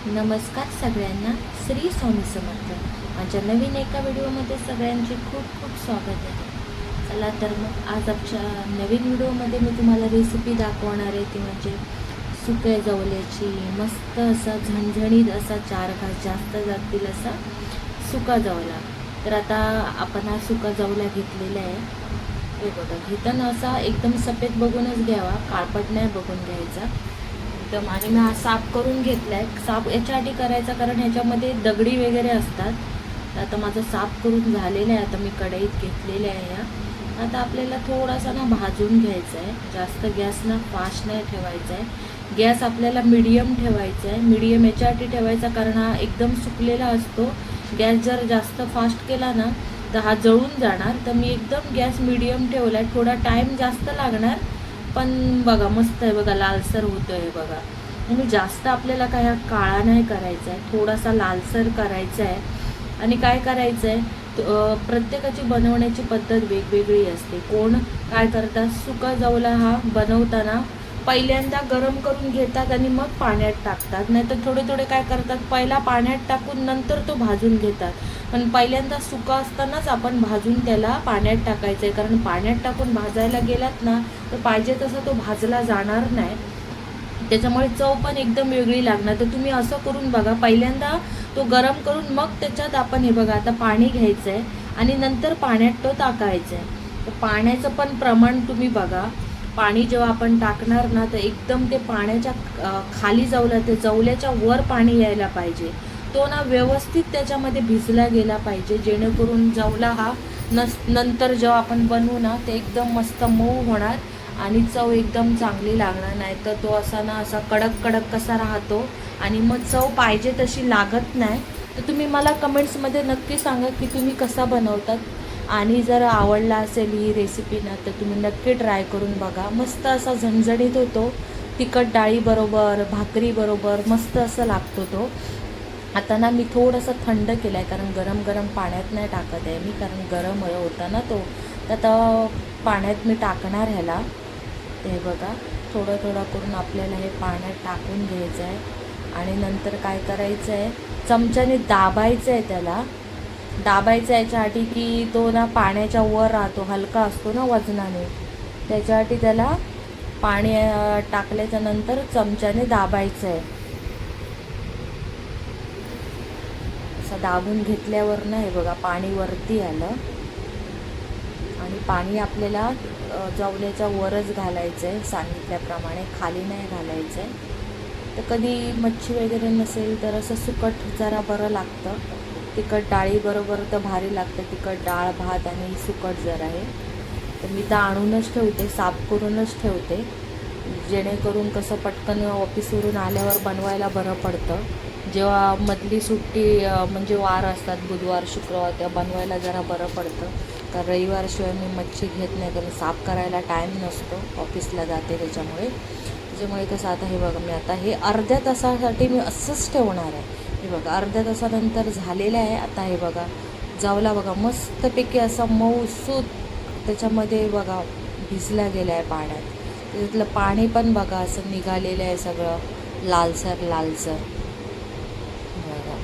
नमस्कार सगळ्यांना, श्री स्वामी समर्थ. माझ्या नवीन एका व्हिडिओमध्ये सगळ्यांचे खूप खूप स्वागत आहे. चला तर मग आज आमच्या नवीन व्हिडिओमध्ये मी तुम्हाला रेसिपी दाखवणार आहे. ती म्हणजे सुक्या जवल्याची मस्त असा झणझणीत असा 4 घास जास्त जातील असा सुका जवला. तर आता आपण हा सुका जवला घेतलेला आहे. हे बघा, घेताना असा एकदम सफेद बघूनच घ्यावा, काळपट नाही बघून घ्यायचा एकदम. आणि मी हा साफ करून घेतला आहे. साफ याच्यासाठी करायचा कारण ह्याच्यामध्ये दगडी वगैरे असतात. तर आता माझं साफ करून झालेलं आहे. आता मी कढईत घेतलेले आहे ह्या. आता आपल्याला थोडासा ना भाजून घ्यायचा आहे. जास्त गॅस ना फास्ट नाही ठेवायचा आहे. गॅस आपल्याला मीडियम ठेवायचा आहे. मीडियम याच्यासाठी ठेवायचा कारण हा एकदम सुकलेला असतो. गॅस जर जास्त फास्ट केला ना तर हा जळून जाणार. तर मी एकदम गॅस मीडियम ठेवला आहे. थोडा टाईम जास्त लागणार पण बघा मस्त आहे. बघा लालसर होतो आहे बघा. आणि जास्त आपल्याला काय हा काळा नाही करायचा आहे, थोडासा लालसर करायचा आहे. आणि काय करायचं आहे, प्रत्येकाची बनवण्याची पद्धत वेगवेगळी असते. कोण काय करतात, सुका जवला हा बनवताना पहिल्यांदा गरम करून घेतात आणि मग पाण्यात टाकतात. नाहीतर थोडे थोडे काय करतात, पहिला पाण्यात टाकून नंतर तो भाजून घेतात. पण पहिल्यांदा सुका असतानाच आपण भाजून त्याला पाण्यात टाकायचं आहे. कारण पाण्यात टाकून भाजायला गेलात ना तर पाहिजे तसा तो भाजला जाणार नाही. त्याच्यामुळे चव पण एकदम वेगळी लागणार. तर तुम्ही असं करून बघा, पहिल्यांदा तो गरम करून मग त्याच्यात आपण हे बघा आता पाणी घ्यायचं आहे आणि नंतर पाण्यात तो टाकायचं आहे. तर पाण्याचं पण प्रमाण तुम्ही बघा. पाणी जेव्हा आपण टाकणार ना तर एकदम ते पाण्याच्या खाली जवला, ते जवल्याच्या वर पाणी यायला पाहिजे. तो ना व्यवस्थित त्याच्यामध्ये भिजला गेला पाहिजे, जेणेकरून जवला हा नंतर जेव्हा आपण बनवू ना ते एकदम मस्त मऊ होणार आणि चव एकदम चांगली लागणार. नाही तर तो असा ना असा कडक कडक कसा राहतो आणि मग चव पाहिजे तशी लागत नाही. तर तुम्ही मला कमेंट्समध्ये नक्की सांगा की तुम्ही कसा बनवतात. आणि जर आवडला असेल ही रेसिपी ना तर तुम्ही नक्की ट्राय करून बघा. मस्त असा झणझणीत होतो. तिखट डाळीबरोबर भाकरीबरोबर मस्त असं लागतो तो. आता ना मी थोडंसं थंड केलं आहे कारण गरम गरम पाण्यात नाही टाकत आहे मी, कारण गरम होता ना तो. तर आता पाण्यात मी टाकणार ह्याला. ते बघा थोडं थोडं करून आपल्याला हे पाण्यात टाकून घ्यायचं आहे. आणि नंतर काय करायचं आहे, चमच्याने दाबायचं आहे त्याला. दाबायचं याच्यासाठी की तो ना पाण्याच्या वर राहतो, हलका असतो ना वजनाने. त्याच्यासाठी त्याला पाणी टाकल्याच्या नंतर चमच्याने दाबायचं आहे. असं दाबून घेतल्यावर ना हे बघा पाणी वरती आलं. आणि पाणी आपल्याला जवल्याच्या वरच घालायचं आहे सांगितल्याप्रमाणे, खाली नाही घालायचं आहे. तर कधी मच्छी वगैरे नसेल तर असं सुकट जरा बरं लागतं. तिखट डाळीबरोबर तर भारी लागतं. तिखट डाळ भात आणि सुकट जर आहे तर मी तर आणूनच ठेवते, साफ करूनच ठेवते, जेणेकरून कसं पटकन ऑफिसवरून आल्यावर बनवायला बरं पडतं. जेव्हा मधली सुट्टी म्हणजे वार असतात बुधवार शुक्रवार, तेव्हा बनवायला जरा बरं पडतं. कारण रविवारशिवाय मी मच्छी घेत नाही, कारण साफ करायला टाईम नसतो, ऑफिसला जाते त्याच्यामुळे कसं. आता हे बघा मी आता हे अर्ध्या तासासाठी मी असंच ठेवणार आहे. हे बघा अर्ध्या तासानंतर झालेलं आहे. आता हे बघा जवला बघा मस्तपैकी असा मऊसूत त्याच्यामध्ये बघा भिजला गेला आहे पाण्यात. त्याच्यातलं पाणी पण बघा असं निघालेलं आहे सगळं लालसर लालसर. बघा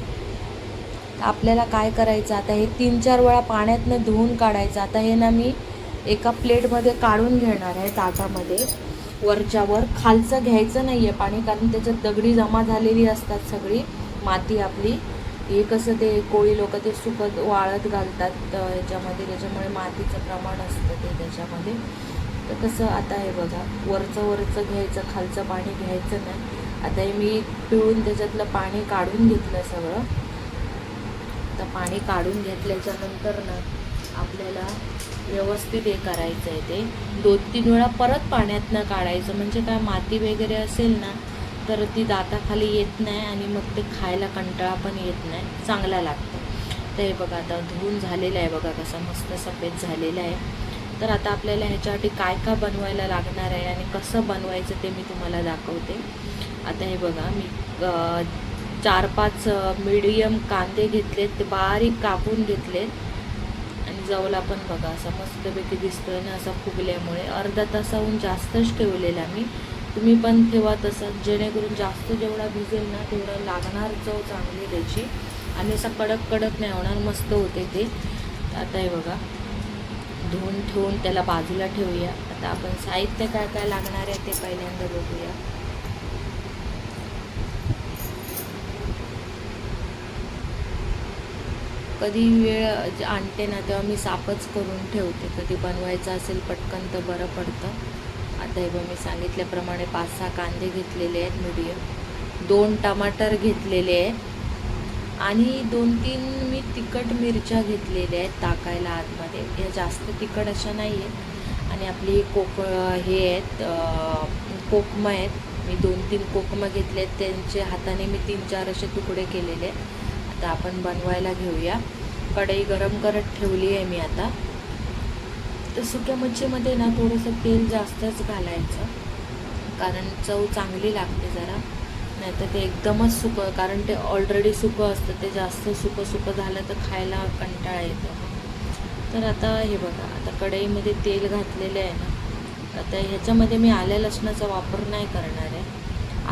आपल्याला काय करायचं, आता हे 3-4 वेळा पाण्यातनं धुवून काढायचं. आता हे ना मी एका प्लेटमध्ये काढून घेणार आहे ताटामध्ये. वरच्यावर खालचं घ्यायचं नाही आहे पाणी, कारण त्याच्यात दगडी जमा झालेली असतात सगळी माती आपली. हे कसं ते कोळी लोक ते सुकत वाळत घालतात ह्याच्यामध्ये, त्याच्यामुळे मातीचं प्रमाण असतं ते त्याच्यामध्ये. तर कसं आता हे बघा वरचं घ्यायचं, खालचं पाणी घ्यायचं नाही. आता हे मी पिळून त्याच्यातलं पाणी काढून घेतलं सगळं. तर पाणी काढून घेतल्याच्या नंतर ना आपल्याला व्यवस्थित हे करायचं आहे. ते 2-3 वेळा परत पाण्यातनं काढायचं, म्हणजे काय माती वगैरे असेल ना तर ती दाताखाली येत नाही आणि मग ते खायला कंटाळा पण येत नाही, चांगला लागतं. तर हे बघा आता धुवून झालेलं आहे बघा कसं मस्त सफेद झालेलं आहे. तर आता आपल्याला ह्याच्यासाठी काय काय बनवायला लागणार आहे आणि कसं बनवायचं ते मी तुम्हाला दाखवते. आता हे बघा मी 4-5 मीडियम कांदे घेतलेत, ते बारीक कापून घेतलेत. आणि जवला पण बघा असा मस्तपैकी दिसतोय ना असा फुगल्यामुळे. अर्धा तासाहून जास्तच ठेवलेला मी, तुम्ही पण ठेवा तसंच, जेणेकरून जास्त जेवढा भिजेल ना तेवढं लागणार चव चांगली त्याची आणि असं कडक कडक नाही होणार, मस्त होते ते. आता हे बघा धुवून ठेवून त्याला बाजूला ठेवूया. आता आपण साहित्य काय काय लागणार आहे ते पहिल्यांदा बघूया. कधी वेळ आणते ना तेव्हा मी साफच करून ठेवते, कधी बनवायचं असेल पटकन तर बरं पडतं. आता हे बघ मी सांगितल्याप्रमाणे 5-6 कांदे घेतलेले आहेत मीडियम, 2 टमाटर घेतलेले आहेत आणि 2-3 मी तिखट मिरच्या घेतलेल्या आहेत टाकायला आतमध्ये. या जास्त तिखट अशा नाही आहेत. आणि आपली हे आहेत कोकमं आहेत, मी 2-3 कोकमं घेतले आहेत, त्यांचे हाताने मी 3-4 असे तुकडे केलेले आहेत. आता आपण बनवायला घेऊया. कढई गरम करत ठेवली आहे मी आता. तर सुक्या मच्छीमध्ये ना थोडंसं तेल जास्तच घालायचं, कारण चव चांगली लागते जरा, नाहीतर ते एकदमच सुकं, कारण ते ऑलरेडी सुकं असतं, ते जास्त सुकं झालं तर खायला कंटाळा येतो. तर आता हे बघा, आता कढईमध्ये तेल घातलेलं आहे ना, आता ह्याच्यामध्ये मी आलं लसणाचा वापर नाही करणार आहे,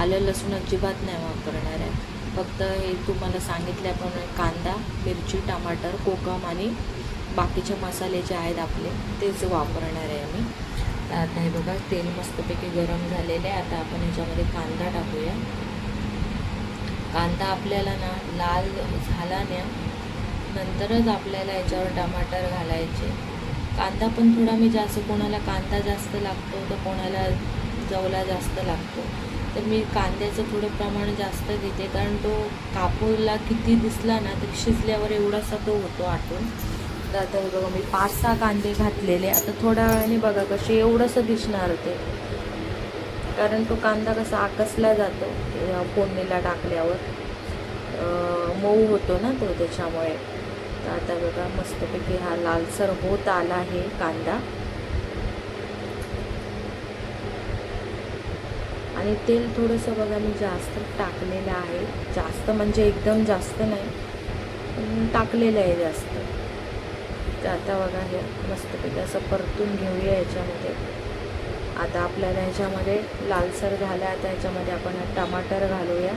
आलं लसूण अजिबात नाही वापरणार आहे. फक्त हे तुम्हाला सांगितल्याप्रमाणे कांदा, मिरची, टमाटर, कोकम आणि बाकीचे मसाले जे आहेत आपले तेच वापरणार आहे मी. तर आता हे बघा तेल मस्तपैकी गरम झालेले आहे. आता आपण ह्याच्यामध्ये कांदा टाकूया. कांदा आपल्याला ना लाल झाला ना नंतरच आपल्याला याच्यावर टमाटर घालायचे. कांदा पण थोडा मी जास्त, कोणाला कांदा जास्त लागतो तर कोणाला जवला जास्त लागतो, तर मी कांद्याचं थोडं प्रमाण जास्त घेते, कारण तो कापूरला किती दिसला ना तर शिजल्यावर एवढासा तो होतो आटून. तर आता हे बघा मी 5-6 कांदे घातलेले. आता थोड्या वेळाने बघा कसे एवढंसं दिसणार ते, कारण तो कांदा कसा आकसला जातो फोडणीला टाकल्यावर, मऊ होतो ना तो, त्याच्यामुळे. तर आता बघा मस्तपैकी हा लालसर होत आला आहे कांदा. आणि तेल थोडंसं बघा मी जास्त टाकलेलं आहे, जास्त म्हणजे एकदम जास्त नाही, टाकलेलं आहे जास्त. तर आता बघा हे मस्तपैकी असं परतून घेऊया याच्यामध्ये. आता आपल्याला ह्याच्यामध्ये लालसर झालं, आता ह्याच्यामध्ये आपण टमाटर घालूया.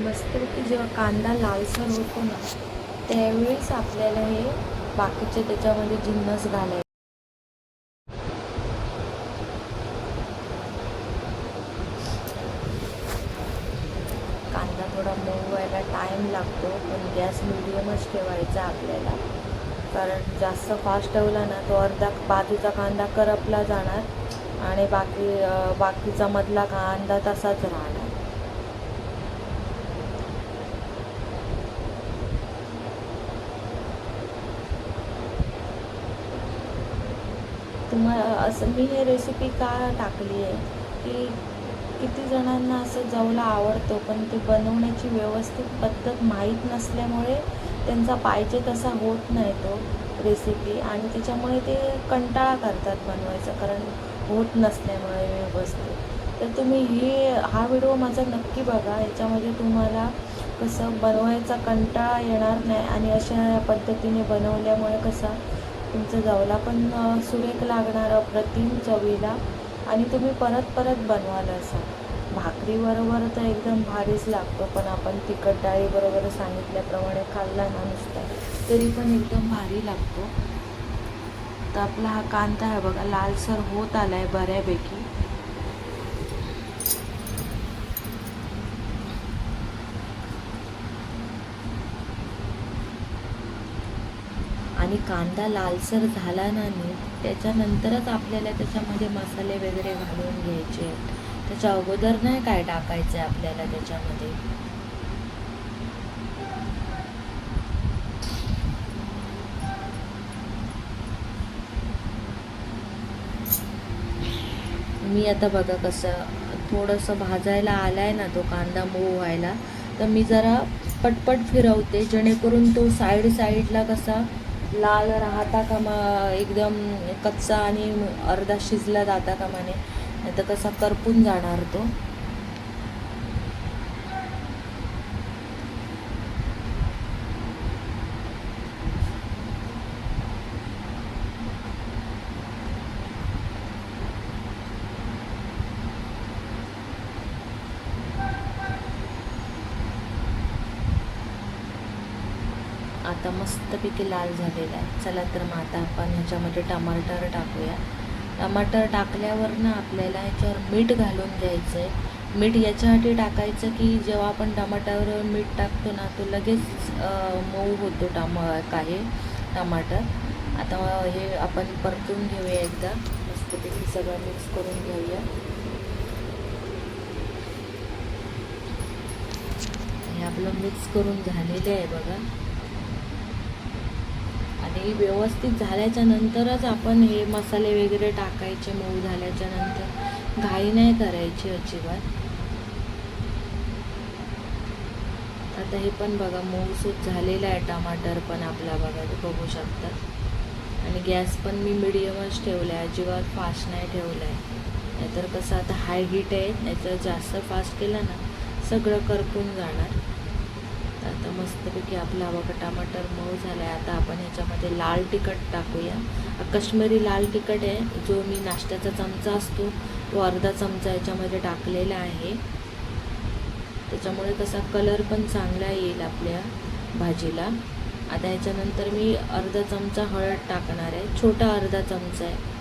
मस्तपैकी जेव्हा कांदा लालसर होतो ना त्यावेळेस आपल्याला हे बाकीचे त्याच्यामध्ये जिन्नस घालायचे. कांदा थोडा मऊ व्हायला टाईम लागतो, पण गॅस मिडियमच ठेवायचा आपल्याला, कारण जास्त फास्ट ठेवला ना तो अर्धा बाजूचा कांदा करपला जाणार आणि बाकीचा मधला कांदा तसाच राहणार. तुम्हाला असं मी हे रेसिपी का टाकली आहे की किती जणांना असं जवला आवडतो, पण ते बनवण्याची व्यवस्थित पद्धत माहीत नसल्यामुळे त्यांचा पाहिजे तसा होत नाही तो रेसिपी, आणि त्याच्यामुळे ते कंटाळा करतात बनवायचा, कारण होत नसल्यामुळे व्यवस्थित. तर तुम्ही हा व्हिडिओ माझा नक्की बघा, याच्यामध्ये तुम्हाला कसं बनवायचा कंटाळा येणार नाही, आणि अशा पद्धतीने बनवल्यामुळे कसा तुमचा जवला पण सुरेख लागणार, अप्रतिम चवीला, आणि तुम्ही परत परत बनवाल असा. भाकरीबरोबर तर एकदम भारीच लागतो, पण आपण तिखट डाळीबरोबर सांगितल्याप्रमाणे खाल्ला ना नुसता तरी पण एकदम भारी लागतो. तर आपला हा कांदा आहे बघा लालसर होत आला आहे बऱ्यापैकी. आणि कांदा लालसर झाला ना त्याच्यानंतरच आपल्याला त्याच्यामध्ये मसाले वगैरे घालून घ्यायचे, त्याच्या अगोदर नाही काय टाकायचं आहे आपल्याला त्याच्यामध्ये. मी आता बघा कसं थोडंसं भाजायला आला आहे ना तो कांदा मऊ व्हायला, तर मी जरा पटपट फिरवते, जेणेकरून तो साईडला कसा लाल राहता कामा, एकदम कच्चा आणि अर्धा शिजला जाता कामा नये, नाही तर कसा करपून जाणार तो. आता मस्तपैकी लाल झालेला आहे. चला तर मग आता आपण ह्याच्यामध्ये टमाटर टाकूया. टमाटर टाकल्यावर ना आपल्याला ह्याच्यावर मीठ घालून घ्यायचं आहे. मीठ याच्यासाठी टाकायचं की जेव्हा आपण टमाटरवर मीठ टाकतो ना तो लगेच मऊ होतो टमाटर. आता हे आपण परतून घेऊया एकदा, मस्तपैकी सगळं मिक्स करून घेऊया. हे आपलं मिक्स करून झालेलं आहे बघा. आणि व्यवस्थित झाल्याच्या नंतरच आपण हे मसाले वगैरे टाकायचे. मऊ झाल्याच्या नंतर घाई नाही करायची अजिबात. आता हे पण बघा मऊसूत झालेलं आहे टमाटर पण आपला, बघा ते बघू शकता. आणि गॅस पण मी मिडियमच ठेवला आहे, अजिबात फास्ट नाही ठेवला आहे. नाहीतर कसं आता हाय हीट आहे, नाहीतर जास्त फास्ट केलं ना सगळं करपून जाणार. आता मस्तपैकी आपला बघा टमाटर मऊ झाला आहे. आता आपण ह्याच्यामध्ये लाल तिखट टाकूया. काश्मीरी लाल तिखट आहे, जो मी नाश्त्याचा चमचा असतो तो अर्धा चमचा याच्यामध्ये टाकलेला आहे. त्याच्यामुळे कसा कलर पण चांगला येईल आपल्या भाजीला. आता ह्याच्यानंतर मी अर्धा चमचा हळद टाकणार आहे, छोटा अर्धा चमचा आहे.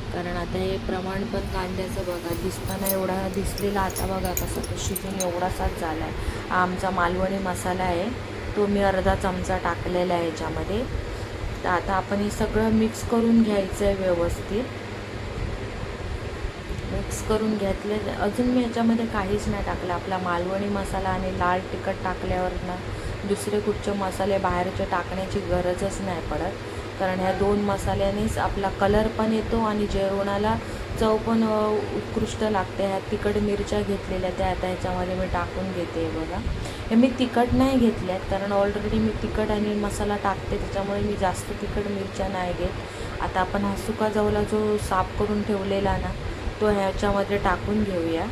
कारण आता हे प्रमाण पण कांद्याचं बघा दिसताना एवढा दिसलेला, आता बघा कसं तो शिजून एवढासाच झाला आहे. आमचा मालवणी मसाला आहे, तो मी अर्धा चमचा टाकलेला आहे ह्याच्यामध्ये. तर आता आपण हे सगळं मिक्स करून घ्यायचं आहे व्यवस्थित. मिक्स करून घेतले. अजून मी ह्याच्यामध्ये काहीच नाही टाकलं. आपला मालवणी मसाला आणि लाल तिखट टाकल्यावर ना दुसरे कुठचे मसाले बाहेरचे टाकण्याची गरजच नाही पडत. कारण ह्या 2 मसाल्यानेच आपला कलर पण येतो आणि जेवणाला चव पण उत्कृष्ट लागते. ह्या तिखट मिरच्या घेतलेल्या त्या आता ह्याच्यामध्ये मी टाकून घेते बघा. हे मी तिखट नाही घेतल्यात कारण ऑलरेडी मी तिखट आणि मसाला टाकते, त्याच्यामुळे मी जास्त तिखट मिरच्या नाही घेत. आता आपण हा सुका जवला जो साफ करून ठेवलेला ना तो ह्याच्यामध्ये टाकून घेऊया.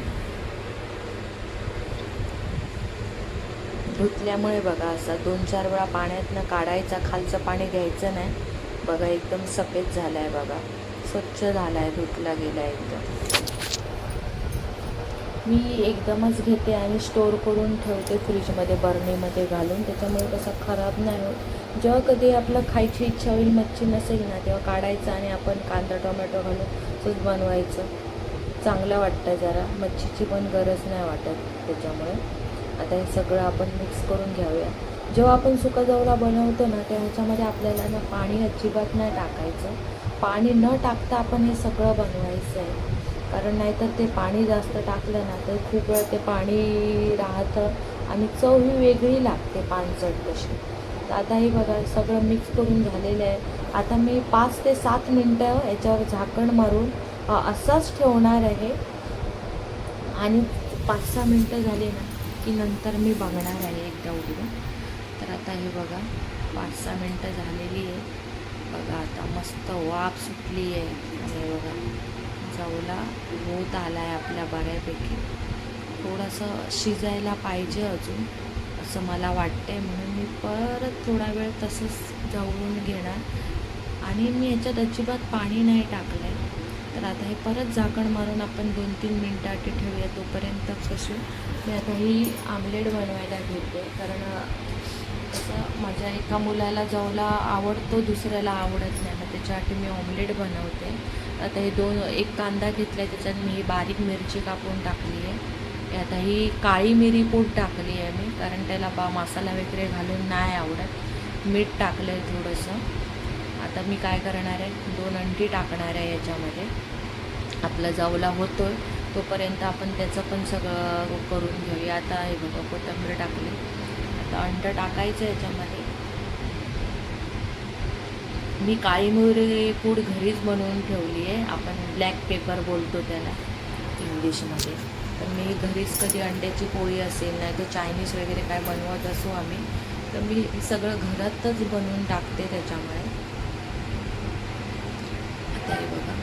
धुतल्यामुळे बघा असा 2-4 वेळा पाण्यातनं काढायचा, खालचं पाणी घ्यायचं नाही. बघा एकदम सफेद झाला आहे बघा, स्वच्छ झाला आहे, धुतला गेला आहे एकदम. मी एकदमच घेते आणि स्टोअर करून ठेवते फ्रीजमध्ये बर्नीमध्ये घालून, त्याच्यामुळे कसा खराब नाही होत. जेव्हा कधी आपलं खायची इच्छा होईल, मच्छी नसेल ना, तेव्हा काढायचं आणि आपण कांदा टोमॅटो घालून तसंच बनवायचं. चांगलं वाटतं, जरा मच्छीची पण गरज नाही वाटत त्याच्यामुळे. आता हे सगळं आपण मिक्स करून घेऊया. जेव्हा आपण सुका जवला बनवतो ना तेव्हा ह्याच्यामध्ये आपल्याला ना पाणी अजिबात नाही टाकायचं. पाणी न टाकता आपण हे सगळं बनवायचं आहे. कारण नाहीतर ते पाणी जास्त टाकलं ना तर खूप वेळ ते पाणी राहतं आणि चव ही वेगळी लागते पानसट तशी. तर आता हे बघा सगळं मिक्स करून झालेलं आहे. आता मी 5 ते 7 मिनटं याच्यावर झाकण मारून असाच ठेवणार आहे. आणि 5-6 मिनटं झाली ना की नंतर मी बघणार आहे एकदा उघडून. तर आता हे बघा 5-6 मिनटं झालेली आहे बघा. आता मस्त वाफ सुटली आहे आणि बघा जवला होत आला आहे आपल्या बऱ्यापैकी. थोडंसं शिजायला पाहिजे अजून असं मला वाटतं आहे, म्हणून मी परत थोडा वेळ तसंच जवळून घेणार. आणि मी याच्यात अजिबात पाणी नाही टाकलं आहे. तर आता हे परत झाकण मारून आपण 2-3 मिनटासाठी ठेवूया. तोपर्यंत कशी मी आता ही आमलेट बनवायला घेते. कारण कसं माझ्या एका मुलाला जवला आवडतो, दुसऱ्याला आवडत नाही, मग त्याच्यासाठी मी ऑमलेट बनवते. आता हे एक कांदा घेतला आहे, त्याच्यात मी ही बारीक मिरची कापून टाकली आहे. आता ही काळी मिरी पूड टाकली आहे मी, कारण त्याला मसाला वगैरे घालून नाही आवडत. मीठ टाकलं आहे थोडंसं. आता मी काय करणार आहे, 2 अंडी टाकणार आहे याच्यामध्ये. आपला जवला होतो तोपर्यंत आपण त्याचं पण सगळं करून घेऊया. आता हे बघा कोथिंबीर टाकली. आता अंडं टाकायचं याच्यामध्ये. मी काळी मिरी पूड घरीच बनवून ठेवली आहे. आपण ब्लॅक पेपर बोलतो त्याला इंग्लिशमध्ये. तर मी घरीच कधी अंड्याची पोळी असेल नाही तर चायनीज वगैरे काय बनवत असू आम्ही, तर मी सगळं घरातच बनवून टाकते त्याच्यामुळे. आता हे बघा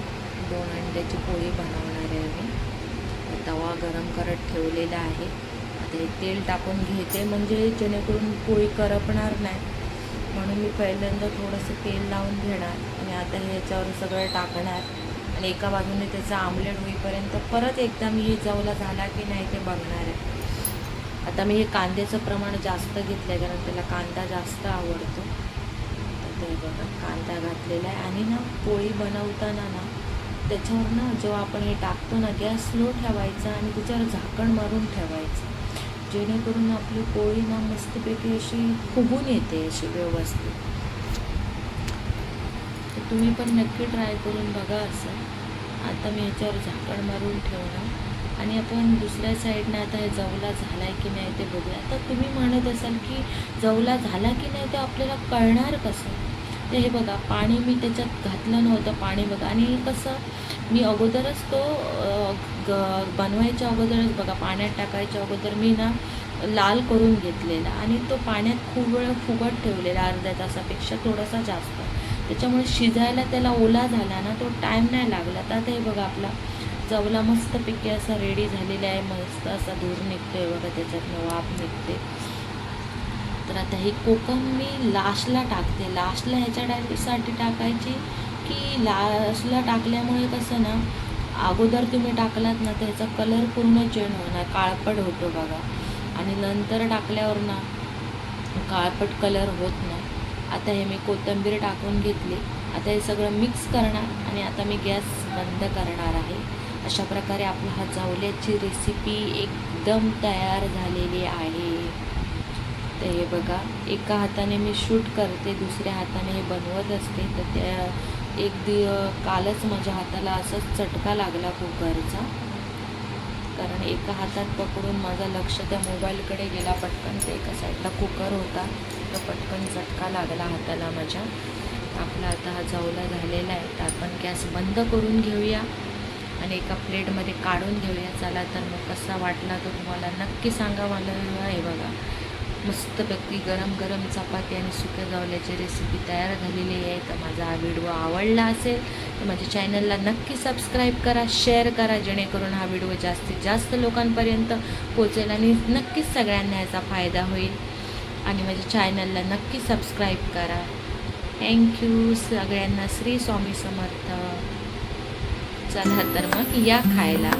2 अंड्याची पोळी बनवणार आहे मी. तवा गरम करत ठेवलेला आहे. आता हे तेल टाकून घेते म्हणजे जेणेकरून पोळी करपणार नाही, म्हणून मी पहिल्यांदा थोडंसं तेल लावून घेणार आणि आता ह्याच्यावर सगळं टाकणार आणि एका बाजूने त्याचं आमलेट होईपर्यंत परत एकदा मी हे जवला झाला की नाही ते बघणार आहे. आता मी हे कांद्याचं प्रमाण जास्त घेतलं आहे कारण त्याला कांदा जास्त आवडतो. तर ते बघा कांदा घातलेला आहे आणि ना पोळी बनवताना ना त्याच्यावर ना जेव्हा आपण हे टाकतो ना गॅस स्लो ठेवायचा आणि त्याच्यावर झाकण मारून ठेवायचं, जेणेकरून आपली पोळी ना मस्तपैकी अशी फुगून येते अशी व्यवस्थित. तर तुम्ही पण नक्की ट्राय करून बघा असं. आता मी ह्याच्यावर झाकण मारून ठेवणार आणि आपण दुसऱ्या साईडने आता हे जवला झाला आहे की नाही ते बघूया. आता तुम्ही म्हणत असाल की जवला झाला की नाही ते आपल्याला कळणार कसं? तर हे बघा पाणी मी त्याच्यात घातलं नव्हतं, पाणी बघा. आणि कसं मी अगोदरच तो बनवायच्या अगोदरच बघा पाण्यात टाकायच्या अगोदर मी ना लाल करून घेतलेला आणि तो पाण्यात खूप वेळ फुगत ठेवलेला, अर्ध्या तासापेक्षा थोडासा जास्त. त्याच्यामुळे शिजायला त्याला ओला झाला ना तो टाईम नाही लागला. तर आता हे बघा आपला जवला मस्तपैकी असा रेडी झालेला आहे. मस्त असा धूर निघतो आहे बघा, त्याच्यातनं वाफ निघते. तर आता ही कोकम मी लास्टला टाकते. लास्टला ह्याच्यासाठी टाकायची की लास्टला टाकल्यामुळे कसं ना अगोदर तुम्ही टाकलात ना त्याचा कलर पूर्ण चेंज होणार, काळपट होतो बघा. आणि नंतर टाकल्यावर ना काळपट कलर होत नाही. आता हे मी कोथिंबीर टाकून घेतली. आता हे सगळं मिक्स करणार आणि आता मी गॅस बंद करणार आहे. अशा प्रकारे आपला हा जवल्याची रेसिपी एकदम तयार झालेली आहे. तर हे बघा एका हाताने मी शूट करते, दुसऱ्या हाताने हे बनवत असते. तर त्या कालच माझ्या हाताला असाच चटका लागला कुकरचा, कारण एका हातात पकडून माझं लक्ष त्या मोबाईलकडे गेला पटकन. ते एका साईडला कुकर होता तर पटकन चटका लागला हाताला माझ्या. आपला आता हा जवला झालेला आहे. तर आपण गॅस बंद करून घेऊया आणि एका प्लेटमध्ये काढून घेऊया. चला तर मग कसा वाटला तर तुम्हाला नक्की सांगा मला. हे बघा मस्तपैकी गरम गरम चपाती आणि सुक्या जवल्याची रेसिपी तयार झालेली आहे. तर माझा हा व्हिडिओ आवडला असेल तर माझ्या चॅनलला नक्की सबस्क्राईब करा, शेअर करा, जेणेकरून हा व्हिडिओ जास्तीत जास्त लोकांपर्यंत पोचेल आणि नक्कीच सगळ्यांना याचा फायदा होईल. आणि माझ्या चॅनलला नक्की सबस्क्राईब करा. थँक्यू सगळ्यांना. श्री स्वामी समर्थ. चला तर मग या खायला.